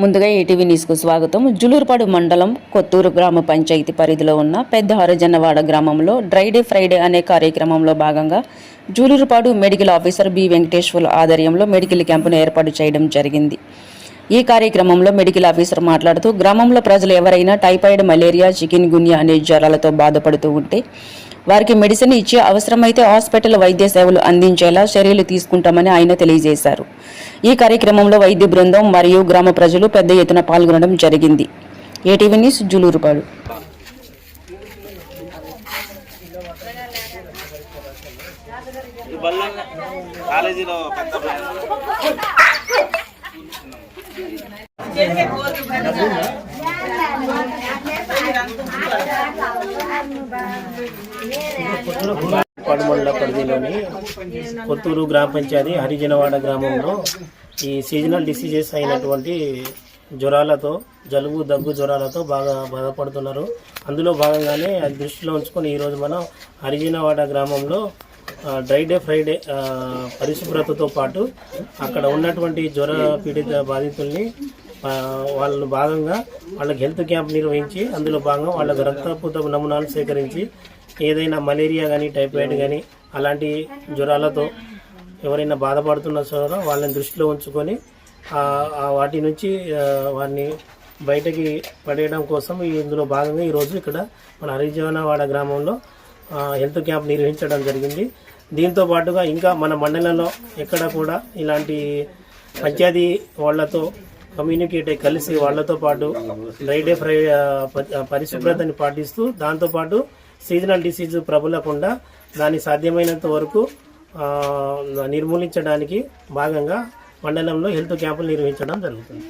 ముందుగా ఈటీవీ న్యూస్కు స్వాగతం. జులూరుపాడు మండలం కొత్తూరు గ్రామ పంచాయతీ పరిధిలో ఉన్న పెద్ద హరిజనవాడ గ్రామంలో డ్రై డే ఫ్రైడే అనే కార్యక్రమంలో భాగంగా జులూరుపాడు మెడికల్ ఆఫీసర్ బి వెంకటేశ్వర్ల ఆధ్వర్యంలో మెడికల్ క్యాంపును ఏర్పాటు చేయడం జరిగింది. ఈ కార్యక్రమంలో మెడికల్ ఆఫీసర్ మాట్లాడుతూ గ్రామంలో ప్రజలు ఎవరైనా టైఫాయిడ్, మలేరియా, చికెన్ గున్యా అనే జ్వరాలతో బాధపడుతూ ఉంటే వారికి మెడిసిన్ ఇచ్చి అవసరమైతే హాస్పిటల్ వైద్య సేవలు అందించేలా చర్యలు తీసుకుంటామని ఆయన తెలియజేశారు. ఈ కార్యక్రమంలో వైద్య బృందం మరియు గ్రామ ప్రజలు పెద్ద ఎత్తున పాల్గొనడం జరిగింది. ATV news Julurupadu. మండల పరిధిలోని కొత్తూరు గ్రామ పంచాయతీ హరిజనవాడ గ్రామంలో ఈ సీజనల్ డిసీజెస్ అయినటువంటి జ్వరాలతో, జలుబు, దగ్గు జ్వరాలతో బాగా బాధపడుతున్నారు. అందులో భాగంగానే అది దృష్టిలో ఉంచుకొని ఈరోజు మనం హరిజనవాడ గ్రామంలో డ్రై డే ఫ్రైడే పరిశుభ్రతతో పాటు అక్కడ ఉన్నటువంటి జ్వర పీడిత బాధితుల్ని వాళ్ళు భాగంగా వాళ్ళకి హెల్త్ క్యాంప్ నిర్వహించి అందులో భాగంగా వాళ్ళకి రక్తపూత నమూనాలు సేకరించి ఏదైనా మలేరియా కానీ, టైఫాయిడ్ కానీ అలాంటి జ్వరాలతో ఎవరైనా బాధపడుతున్న సోదరు వాళ్ళని దృష్టిలో ఉంచుకొని వాటి నుంచి వారిని బయటకి పడేయడం కోసం ఇందులో భాగంగా ఈరోజు ఇక్కడ మన హరిజనవాడ గ్రామంలో హెల్త్ క్యాంప్ నిర్వహించడం జరిగింది. దీంతో పాటుగా ఇంకా మన మండలంలో ఎక్కడ కూడా ఇలాంటి పంచాయతీ వాళ్లతో కమ్యూనికేట్ అయ్యి కలిసి వాళ్లతో పాటు డ్రై డే పరిశుభ్రతని పాటిస్తూ దాంతోపాటు సీజనల్ డిసీజ్ ప్రబలకుండా దాన్ని సాధ్యమైనంత వరకు నిర్మూలించడానికి భాగంగా మండలంలో హెల్త్ క్యాంపులు నిర్వహించడం జరుగుతుంది.